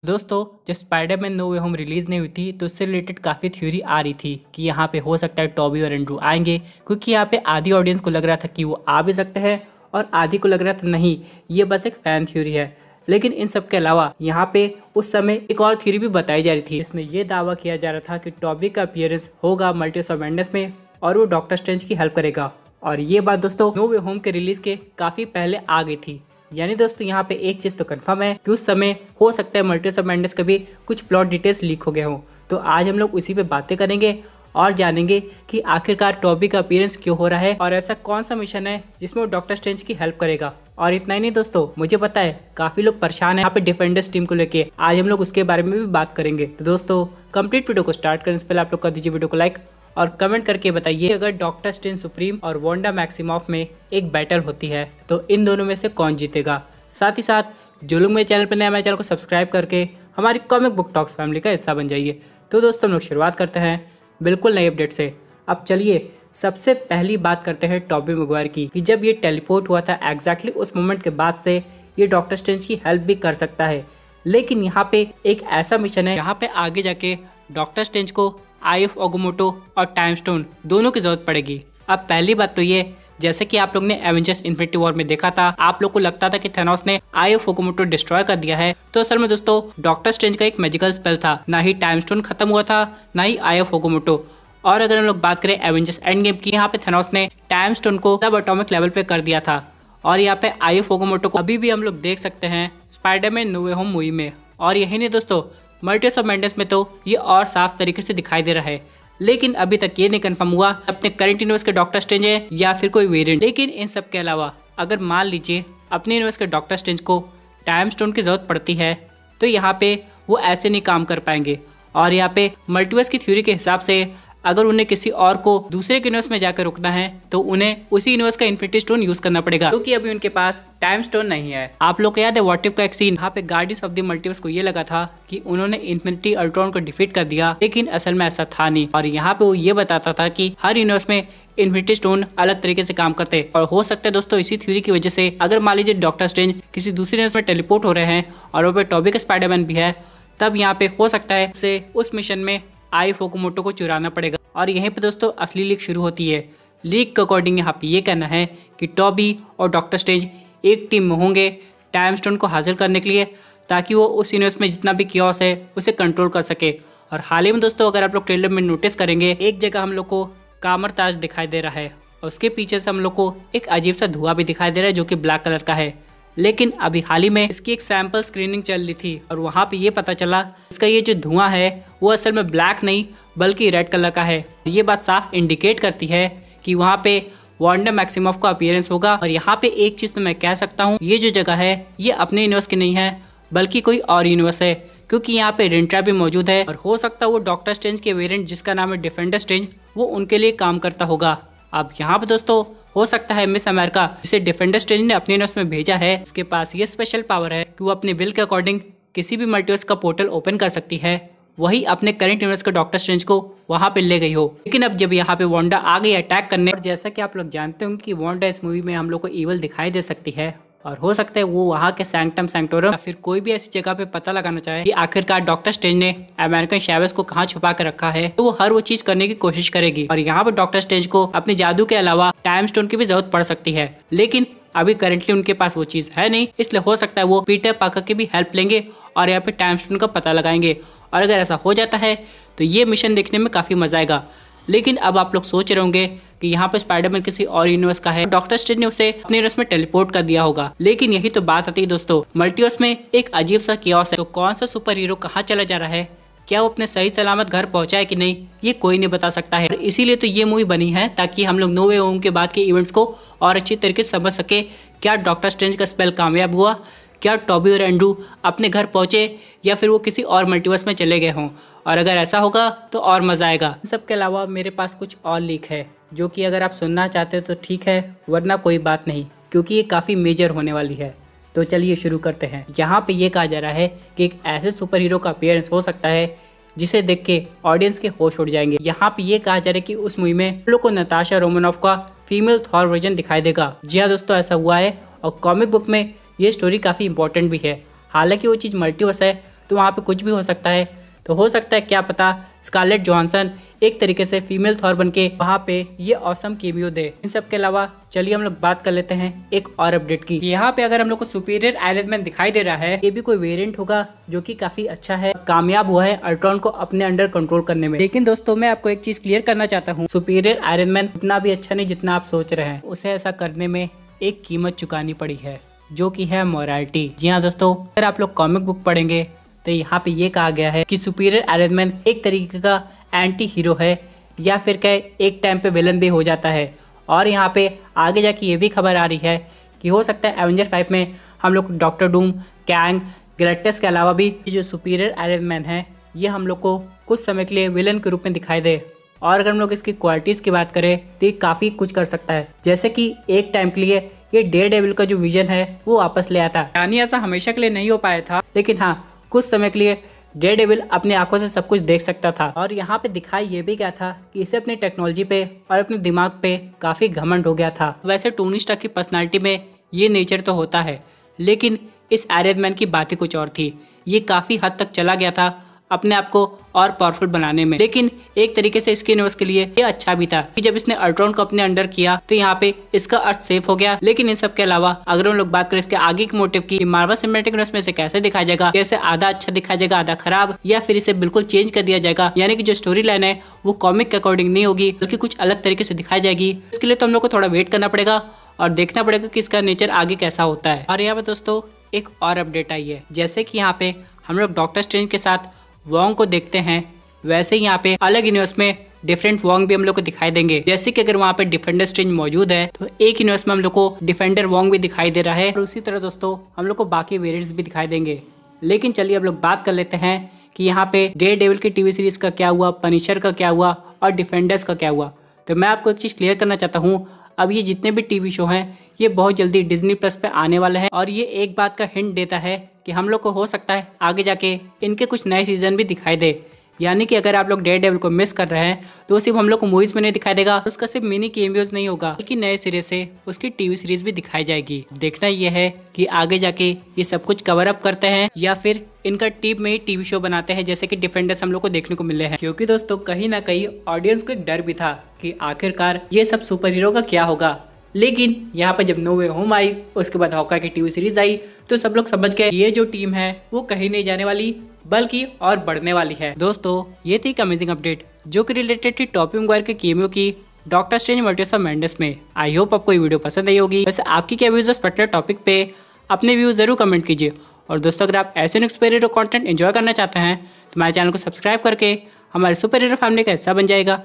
दोस्तों, जब Spiderman no वे home release नहीं हुई थी तो उससे रिलेटेड काफ़ी थ्योरी आ रही थी कि यहाँ पे हो सकता है टॉबी और एंड्रू आएंगे, क्योंकि यहाँ पे आधी ऑडियंस को लग रहा था कि वो आ भी सकते हैं और आधी को लग रहा था नहीं, ये बस एक फैन थ्योरी है। लेकिन इन सब के अलावा यहाँ पे उस समय एक और थ्योरी भी बताई जा रही थी। इसमें ये दावा किया जा रहा था कि टॉबी का अपीयरेंस होगा मल्टीवर्स ऑफ मैडनेस में और वो डॉक्टर स्ट्रेंज की हेल्प करेगा। और ये बात दोस्तों नो वे होम के रिलीज के काफ़ी पहले आ गई थी। यानी दोस्तों यहाँ पे एक चीज तो कंफर्म है कि उस समय हो सकता है मल्टीवर्स ऑफ मैडनेस के भी कुछ प्लॉट डिटेल्स लीक हो गए हों। तो आज हम लोग उसी पे बातें करेंगे और जानेंगे कि आखिरकार टॉबी का अपीयरेंस क्यों हो रहा है और ऐसा कौन सा मिशन है जिसमें वो डॉक्टर स्ट्रेंज की हेल्प करेगा। और इतना ही नहीं दोस्तों, मुझे पता है काफी लोग परेशान है यहाँ पे डिफेंडर्स टीम को लेके, आज हम लोग उसके बारे में भी बात करेंगे। तो दोस्तों कंप्लीट वीडियो को स्टार्ट करने से पहले आप लोग कर दीजिए वीडियो को लाइक और कमेंट करके बताइए अगर डॉक्टर स्ट्रेंज सुप्रीम और वांडा मैक्सिमॉफ में एक बैटल होती है तो इन दोनों में से कौन जीतेगा। साथ ही साथ जो लोग मेरे चैनल पर नए, मेरे चैनल को सब्सक्राइब करके हमारी कॉमिक बुक टॉक्स फैमिली का हिस्सा बन जाइए। तो दोस्तों हम लोग शुरुआत करते हैं बिल्कुल नई अपडेट से। अब चलिए सबसे पहली बात करते हैं टॉबी मैguire की कि जब ये टेलीपोर्ट हुआ था एग्जैक्टली उस मोमेंट के बाद से ये डॉक्टर स्ट्रेंज की हेल्प भी कर सकता है। लेकिन यहाँ पे एक ऐसा मिशन है यहाँ पे आगे जाके डॉक्टर स्ट्रेंज को आई ऑफ ओगोमोटो और टाइम स्टोन दोनों की जरूरत पड़ेगी। अब पहली बात तो ये, जैसे कि आप लोग ने एवेंजर्स इन्फिनिटी वॉर में देखा था, आप लोग को लगता था कि थेनोस ने आई ऑफ ओगोमोटो डिस्ट्रॉय कर दिया है, तो असल में दोस्तों डॉक्टर स्ट्रेंज का एक मैजिकल स्पेल था। ना ही टाइम स्टोन खत्म हुआ था, ना ही आई ऑफ ओगोमोटो। और अगर हम लोग बात करें एवेंजर्स एंड गेम की, यहाँ पे थेनोस ने टाइम स्टोन को सब एटॉमिक लेवल पे कर दिया था। और यहाँ पे आई ऑफ ओगोमोटो को अभी भी हम लोग देख सकते हैं स्पाइडरमैन नो वे होम मूवी में। और यही नहीं दोस्तों, मल्टीवर्स ऑफ मैडनेस में तो ये और साफ तरीके से दिखाई दे रहा है। लेकिन अभी तक ये नहीं कंफर्म हुआ अपने करंट यूनिवर्स के डॉक्टर स्ट्रेंज है या फिर कोई वेरिएंट। लेकिन इन सब के अलावा अगर मान लीजिए अपने यूनिवर्स के डॉक्टर स्ट्रेंज को टाइम स्टोन की जरूरत पड़ती है तो यहाँ पे वो ऐसे नहीं काम कर पाएंगे। और यहाँ पे मल्टीवर्स की थ्योरी के हिसाब से अगर उन्हें किसी और को दूसरे के यूनिवर्स में जाकर रुकना है तो उन्हें उसी यूनिवर्स का इन्फिनिटी स्टोन यूज करना पड़ेगा, क्योंकि अभी उनके पास टाइम स्टोन नहीं है। आप लोग को याद है व्हाट इफ का एक सीन, यहाँ पे गार्डियंस ऑफ द मल्टीवर्स को ये लगा था कि उन्होंने इन्फिनिटी अल्ट्रॉन को डिफीट कर दिया, लेकिन असल में ऐसा था नहीं। और यहाँ पे वो ये बताता था कि हर यूनिवर्स में इन्फिनिटी स्टोन अलग तरीके से काम करते। और हो सकता है दोस्तों इसी थ्योरी की वजह से अगर मान लीजिए डॉक्टर स्ट्रेंज किसी दूसरे यूनिवर्स में टेलीपोर्ट हो रहे हैं और वहाँ पे टॉबी का स्पाइडरमैन भी है, तब यहाँ पे हो सकता है उसे उस मिशन में आई ऑफ ओगोमोटो को चुराना पड़ेगा। और यहीं पे दोस्तों असली लीक शुरू होती है। लीक के अकॉर्डिंग यहाँ पे ये कहना है कि टॉबी और डॉक्टर स्ट्रेंज एक टीम में होंगे टाइम स्टोन को हासिल करने के लिए, ताकि वो उस यूनिवर्स में जितना भी कियोस है उसे कंट्रोल कर सके। और हाल ही में दोस्तों अगर आप लोग ट्रेलर में नोटिस करेंगे, एक जगह हम लोग को कामर ताज दिखाई दे रहा है और उसके पीछे से हम लोग को एक अजीब सा धुआं भी दिखाई दे रहा है जो कि ब्लैक कलर का है। लेकिन अभी हाल ही में इसकी एक सैंपल स्क्रीनिंग चल रही थी और वहाँ पे ये पता चला इसका ये जो धुआं है वो असल में ब्लैक नहीं बल्कि रेड कलर का है। ये बात साफ इंडिकेट करती है कि वहाँ पे वांडा मैक्सिमॉफ का अपीयरेंस होगा। और यहाँ पे एक चीज़ तो मैं कह सकता हूँ, ये जो जगह है ये अपने यूनिवर्स की नहीं है बल्कि कोई और यूनिवर्स है, क्योंकि यहाँ पे रेंट्रा भी मौजूद है और हो सकता है वो डॉक्टर स्ट्रेंज के वेरिएंट जिसका नाम है डिफेंडर स्ट्रेंज वो उनके लिए काम करता होगा। अब यहाँ पे दोस्तों हो सकता है मिस अमेरिका जिसे डिफेंडर स्ट्रेंज ने अपने यूनिवर्स में भेजा है, उसके पास ये स्पेशल पावर है कि वो अपने विल के अकॉर्डिंग किसी भी मल्टीवर्स का पोर्टल ओपन कर सकती है। वही अपने करंट यूनिवर्स के डॉक्टर स्ट्रेंज को वहां पे ले गई हो। लेकिन अब जब यहाँ पे वांडा आ गई अटैक करने, और जैसा कि आप लोग जानते हो कि वांडा इस मूवी में हम लोग को इवल दिखाई दे सकती है और हो सकता है वो वहाँ के सैंक्टम सैंक्टोरम या फिर कोई भी ऐसी जगह पे पता लगाना चाहे कि आखिरकार डॉक्टर स्ट्रेंज ने अमेरिकन शैवेज को कहाँ छुपा कर रखा है, तो वो हर वो चीज करने की कोशिश करेगी। और यहाँ पे डॉक्टर स्ट्रेंज को अपने जादू के अलावा टाइम स्टोन की भी जरूरत पड़ सकती है, लेकिन अभी करेंटली उनके पास वो चीज है नहीं, इसलिए हो सकता है वो पीटर पार्कर की भी हेल्प लेंगे और यहाँ पे टाइम स्टोन का पता लगाएंगे। और अगर ऐसा हो जाता है तो ये मिशन देखने में काफी मजा आएगा। लेकिन अब आप लोग सोच रहे होंगे कि यहाँ पे स्पाइडरमैन किसी और यूनिवर्स का है, डॉक्टर स्ट्रेंज ने उसे अपने यूनिवर्स में टेलीपोर्ट कर दिया होगा। लेकिन यही तो बात आती है दोस्तों, मल्टीवर्स में एक अजीब सा कियोस है, तो कौन सा सुपर हीरो कहाँ चला जा रहा है, क्या वो अपने सही सलामत घर पहुंचा है कि नहीं, ये कोई नहीं बता सकता है। इसीलिए तो ये मूवी बनी है ताकि हम लोग नो वे होम के बाद के इवेंट्स को और अच्छी तरीके से समझ सके। क्या डॉक्टर स्ट्रेंज का स्पेल कामयाब हुआ, क्या टॉबी और एंड्रू अपने घर पहुंचे या फिर वो किसी और मल्टीवर्स में चले गए हों। और अगर ऐसा होगा तो और मजा आएगा। इन सब के अलावा मेरे पास कुछ और लीक है जो कि अगर आप सुनना चाहते हो तो ठीक है, वरना कोई बात नहीं, क्योंकि ये काफ़ी मेजर होने वाली है। तो चलिए शुरू करते हैं। यहाँ पे ये कहा जा रहा है कि एक ऐसे सुपर हीरो का अपीयरेंस हो सकता है जिसे देख के ऑडियंस के होश उड़ जाएंगे। यहाँ पे ये कहा जा रहा है कि उस मूवी में हम लोग को नताशा रोमानोफ का फीमेल थॉर वर्जन दिखाई देगा। जी हाँ दोस्तों, ऐसा हुआ है और कॉमिक बुक में ये स्टोरी काफ़ी इंपॉर्टेंट भी है। हालांकि वो चीज़ मल्टीवर्स है तो वहाँ पे कुछ भी हो सकता है। तो हो सकता है क्या पता स्कारलेट जोहानसन एक तरीके से फीमेल थॉर बन के वहाँ पे ये ऑसम केमियो दे। इन सब के अलावा चलिए हम लोग बात कर लेते हैं एक और अपडेट की। यहाँ पे अगर हम लोग को सुपीरियर आयरन मैन दिखाई दे रहा है, ये भी कोई वेरिएंट होगा जो कि काफी अच्छा है, कामयाब हुआ है अल्ट्रॉन को अपने अंडर कंट्रोल करने में। लेकिन दोस्तों मैं आपको एक चीज क्लियर करना चाहता हूँ, सुपीरियर आयरन मैन उतना भी अच्छा नहीं जितना आप सोच रहे हैं। उसे ऐसा करने में एक कीमत चुकानी पड़ी है, जो कि है मोरालिटी। जी हाँ दोस्तों, अगर आप लोग कॉमिक बुक पढ़ेंगे तो यहाँ पे ये कहा गया है कि सुपीरियर आयरन मैन एक तरीके का एंटी हीरो है, या फिर कहे एक टाइम पे विलन भी हो जाता है। और यहाँ पे आगे जाके ये भी खबर आ रही है कि हो सकता है एवेंजर 5 में हम लोग डॉक्टर डूम, कैंग, गैलेक्टस के अलावा भी ये जो सुपीरियर आयरन मैन है ये हम लोग को कुछ समय के लिए विलन के रूप में दिखाई दे। और अगर हम लोग इसकी क्वालिटीज़ की बात करें तो ये काफ़ी कुछ कर सकता है, जैसे कि एक टाइम के लिए ये डेयरडेविल का जो विजन है वो वापस ले आता। यानी ऐसा हमेशा के लिए नहीं हो पाया था, लेकिन हाँ कुछ समय के लिए डेयरडेविल अपनी आंखों से सब कुछ देख सकता था। और यहाँ पे दिखाई ये भी गया था कि इसे अपनी टेक्नोलॉजी पे और अपने दिमाग पे काफ़ी घमंड हो गया था। वैसे टोनी स्टार्क की पर्सनालिटी में ये नेचर तो होता है, लेकिन इस आयरन मैन की बात ही कुछ और थी। ये काफ़ी हद तक चला गया था अपने आप को और पावरफुल बनाने में। लेकिन एक तरीके से इसके यूनिवर्स के लिए ये अच्छा भी था कि जब इसने अल्ट्रॉन को अपने अंडर किया तो यहाँ पे इसका अर्थ सेफ हो गया। लेकिन इन सब के अलावा अगर हम लोग बात करें इसके आगे के मोटिव की, मार्वल सिनेमैटिक यूनिवर्स में इसे कैसे दिखाया जाएगा, कैसे आधा अच्छा दिखाया जाएगा आधा खराब, या फिर इसे बिल्कुल चेंज कर दिया जाएगा, यानी कि जो स्टोरी लाइन है वो कॉमिक के अकॉर्डिंग नहीं होगी बल्कि कुछ अलग तरीके से दिखाई जाएगी। इसके लिए तो हम लोग को थोड़ा वेट करना पड़ेगा और देखना पड़ेगा कि इसका नेचर आगे कैसा होता है। और यहाँ पे दोस्तों एक और अपडेट आई है, जैसे कि यहाँ पे हम लोग डॉक्टर स्ट्रेंज के साथ वॉन्ग को देखते हैं, वैसे ही यहाँ पे अलग यूनिवर्स में डिफरेंट वॉन्ग भी हम लोग को दिखाई देंगे। जैसे कि अगर वहाँ पे डिफेंडर स्ट्रेंज मौजूद है तो एक यूनिवर्स में हम लोग को डिफेंडर वॉन्ग भी दिखाई दे रहा है, और उसी तरह दोस्तों हम लोग को बाकी वेरिएंट्स भी दिखाई देंगे। लेकिन चलिए अब लोग बात कर लेते हैं कि यहाँ पे डेयरडेविल की टीवी सीरीज का क्या हुआ, पनिशर का क्या हुआ और डिफेंडर्स का क्या हुआ। तो मैं आपको एक चीज़ क्लियर करना चाहता हूँ, अब ये जितने भी टीवी शो हैं ये बहुत जल्दी डिज्नी प्लस पे आने वाले हैं, और ये एक बात का हिंट देता है कि हम लोग को हो सकता है आगे जाके इनके कुछ नए सीजन भी दिखाई दे। यानी कि अगर आप लोग डेयरडेविल को मिस कर रहे हैं तो सिर्फ हम लोग को मूवीज में नहीं दिखाई देगा, उसका सिर्फ मिनी कैमियोज नहीं होगा बल्कि नए सिरे से उसकी टीवी सीरीज भी दिखाई जाएगी। देखना यह है कि आगे जाके ये सब कुछ कवर अप करते हैं या फिर इनका टीम में ही टीवी शो बनाते हैं, जैसे कि डिफेंडर्स हम लोग को देखने को मिले हैं। क्योंकि दोस्तों कहीं ना कहीं ऑडियंस को एक डर भी था कि आखिरकार ये सब सुपर हीरो का क्या होगा। लेकिन यहाँ पे जब नो वे होम आई, उसके बाद हॉकाई की टीवी सीरीज आई, तो सब लोग समझ गए ये जो टीम है वो कहीं नहीं जाने वाली बल्कि और बढ़ने वाली है। दोस्तों ये थी एक अमेजिंग अपडेट जो कि रिलेटेड थी टॉबी मैguire के कैमियो की Doctor Strange Multiverse of Madness में। आई होप आपको ये वीडियो पसंद आई होगी। वैसे आपकी क्या व्यूज इस पर्टिकुलर टॉपिक पे, अपने व्यूज जरूर कमेंट कीजिए। और दोस्तों अगर आप ऐसे सुपर हीरो कंटेंट एंजॉय करना चाहते हैं तो हमारे चैनल को सब्सक्राइब करके हमारे सुपर हीरो फैमिली का हिस्सा बन जाएगा।